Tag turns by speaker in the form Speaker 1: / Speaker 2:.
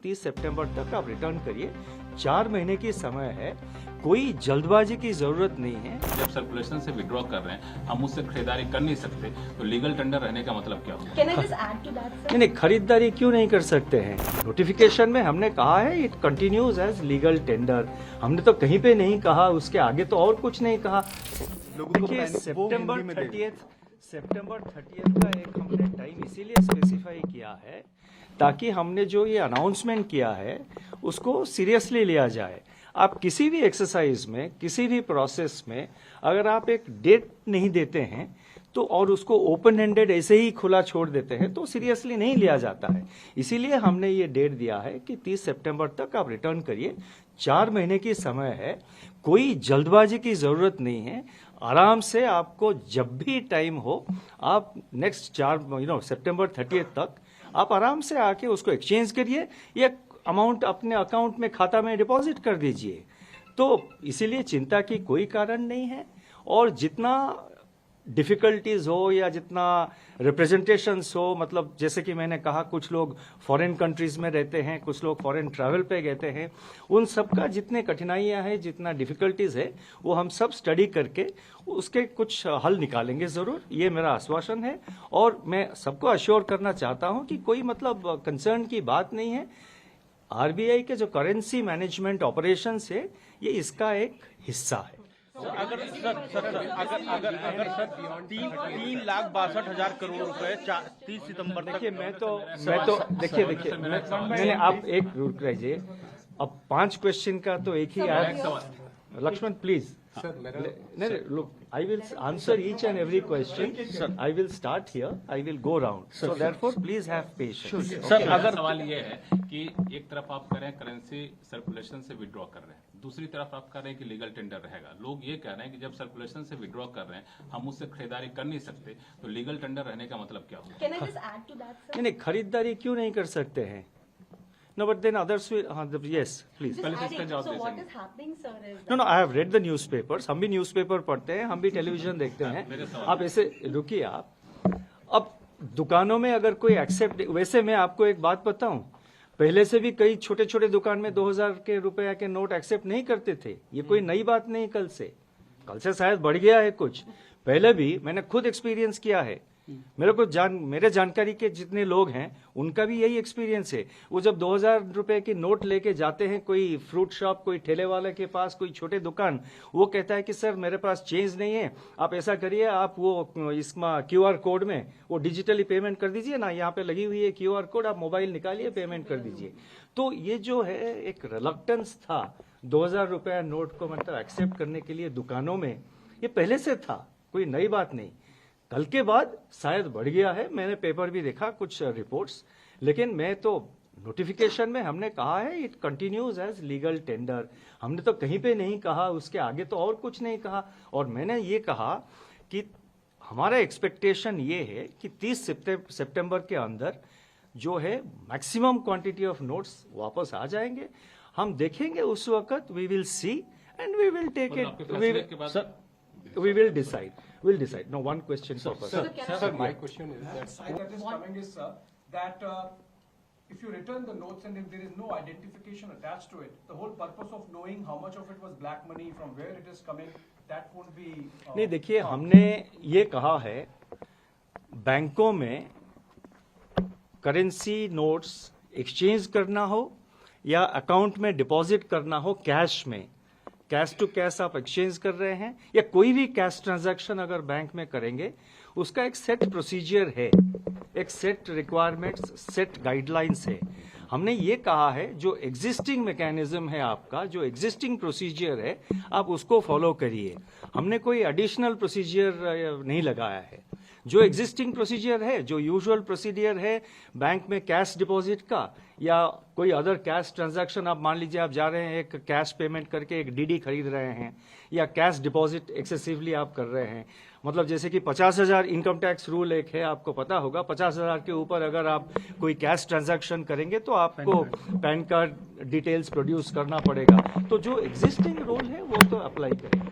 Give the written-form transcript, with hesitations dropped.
Speaker 1: 30 सितंबर तक आप रिटर्न करिए। 4 महीने की समय है, कोई जल्दबाजी की जरूरत नहीं है।
Speaker 2: जब सर्कुलेशन से विड्रॉ कर रहे हैं, हम उससे खरीदारी कर नहीं सकते, तो लीगल टेंडर रहने का मतलब क्या होगा?
Speaker 3: Can I just add to that, sir?
Speaker 1: नहीं, खरीदारी क्यों नहीं कर सकते हैं? नोटिफिकेशन में हमने कहा है it continues as legal tender. हमने तो कहीं पे नहीं कहा, उसके आगे तो और कुछ नहीं कहा। देखिए सितंबर 30 का एक हमने टाइम इसीलिए स्पेसिफाई किया है ताकि हमने जो ये अनाउंसमेंट किया है उसको सीरियसली लिया जाए। आप किसी भी एक्सरसाइज में, किसी भी प्रोसेस में अगर आप एक डेट नहीं देते हैं तो और उसको ओपन हैंडेड ऐसे ही खुला छोड़ देते हैं तो सीरियसली नहीं लिया जाता है। इसीलिए हमने ये डेट दिया है कि 30 सितंबर तक आप रिटर्न करिए। 4 महीने की समय है, कोई जल्दबाजी की जरूरत नहीं है। आराम से आपको जब भी टाइम हो, आप नेक्स्ट सितंबर 30 तक आप आराम से आके उसको एक्सचेंज करिए या अमाउंट अपने अकाउंट में, खाता में डिपॉजिट कर दीजिए। तो इसीलिए चिंता की कोई कारण नहीं है। और जितना डिफिकल्टीज हो या जितना रिप्रेजेंटेशंस हो, मतलब जैसे कि मैंने कहा कुछ लोग फॉरेन कंट्रीज में रहते हैं, कुछ लोग फॉरेन ट्रैवल पे गए हैं, उन सब का जितने कठिनाइयां हैं, जितना डिफिकल्टीज है, वो हम सब स्टडी करके उसके कुछ हल निकालेंगे जरूर। ये मेरा आश्वासन है और मैं सबको अश्योर करना चाहता हूं कि कोई मतलब कंसर्न की बात नहीं है। आरबीआई के जो करेंसी मैनेजमेंट ऑपरेशंस है, ये इसका एक हिस्सा है।
Speaker 4: अगर सर 3,62,000 करोड़ रुपए 30 सितंबर
Speaker 1: देखिए मैं तो देखिए मैंने आप एक रुक रहिए। अब 5 क्वेश्चन का तो एक ही आया। लक्ष्मण प्लीज नहीं, look, I will answer each and every question. I will start here. I will go round. So therefore, please have patience.
Speaker 2: Sir, अगर सवाल ये है कि एक तरफ आप कह रहे हैं करेंसी सर्कुलेशन से विड्रॉ कर रहे हैं, दूसरी तरफ आप कह रहे हैं कि लीगल टेंडर रहेगा। लोग ये कह रहे हैं कि जब सर्कुलेशन से विड्रॉ कर रहे हैं, हम उससे खरीदारी कर नहीं सकते, तो लीगल टेंडर रहने का मतलब क्या होगा?
Speaker 3: Can I just add to that, sir?
Speaker 1: नहीं, खरीदारी क्यों नहीं कर सकते हैं? No, but then others will. Yes, please.
Speaker 3: Just adding, so what is happening, sir, is that
Speaker 1: No, I have read the newspapers. हम भी न्यूज़पेपर पढ़ते हैं, हम भी टेलीविजन देखते हैं। आप ऐसे रुकिए आप। अब दुकानों में अगर कोई एक्सेप्ट, वैसे मैं आपको एक बात बताऊं, पहले से भी कई छोटे छोटे दुकान में 2000 के रुपया के नोट एक्सेप्ट नहीं करते थे। ये कोई नई बात नहीं, कल से शायद बढ़ गया है कुछ। पहले भी मैंने खुद एक्सपीरियंस किया है। मेरे जानकारी के जितने लोग हैं उनका भी यही एक्सपीरियंस है। वो जब 2000 रुपए की नोट लेके जाते हैं कोई फ्रूट शॉप, कोई ठेले वाले के पास, कोई छोटे दुकान, वो कहता है कि सर मेरे पास चेंज नहीं है, आप ऐसा करिए, आप वो इसमें QR कोड में वो डिजिटली पेमेंट कर दीजिए ना, यहाँ पे लगी हुई है QR कोड, आप मोबाइल निकालिए, पेमेंट कर दीजिए। तो ये जो है एक रिलक्टेंस था 2000 रुपया नोट को मतलब एक्सेप्ट करने के लिए दुकानों में, ये पहले से था, कोई नई बात नहीं। कल के बाद शायद बढ़ गया है, मैंने पेपर भी देखा कुछ रिपोर्ट्स, लेकिन मैं तो नोटिफिकेशन में हमने कहा है it continues as legal tender. हमने तो कहीं पे नहीं कहा, उसके आगे तो और कुछ नहीं कहा। और मैंने ये कहा कि हमारा एक्सपेक्टेशन ये है कि 30 सितंबर के अंदर जो है मैक्सिमम क्वांटिटी ऑफ नोट्स वापस आ जाएंगे। हम देखेंगे उस वक्त, we will see and we will take it, we will decide. No, one question per person.
Speaker 5: Sir, my question is that side that is coming is, sir, that if you return the notes and if there is no identification attached to it, the whole purpose of knowing how much of it was black money, from where it is coming, that won't be.
Speaker 1: नहीं, देखिए हमने ये कहा है बैंकों में currency notes exchange करना हो या अकाउंट में डिपॉजिट करना हो, कैश टू कैश आप एक्सचेंज कर रहे हैं या कोई भी कैश ट्रांजैक्शन अगर बैंक में करेंगे, उसका एक सेट प्रोसीजर है, एक सेट रिक्वायरमेंट्स, सेट गाइडलाइंस है। हमने ये कहा है जो एग्जिस्टिंग मैकेनिज्म है आपका, जो एग्जिस्टिंग प्रोसीजर है, आप उसको फॉलो करिए। हमने कोई एडिशनल प्रोसीजर नहीं लगाया है। जो एग्जिस्टिंग प्रोसीजर है, जो यूजुअल प्रोसीजर है बैंक में कैश डिपॉजिट का या कोई अदर कैश ट्रांजैक्शन, आप मान लीजिए आप जा रहे हैं एक कैश पेमेंट करके एक डीडी खरीद रहे हैं या कैश डिपॉजिट एक्सेसिवली आप कर रहे हैं, मतलब जैसे कि 50,000 इनकम टैक्स रूल एक है, आपको पता होगा, 50,000 के ऊपर अगर आप कोई कैश ट्रांजैक्शन करेंगे तो आपको पैन कार्ड डिटेल्स प्रोड्यूस करना पड़ेगा। तो जो एग्जिस्टिंग रूल है वो तो अप्लाई करेंगे।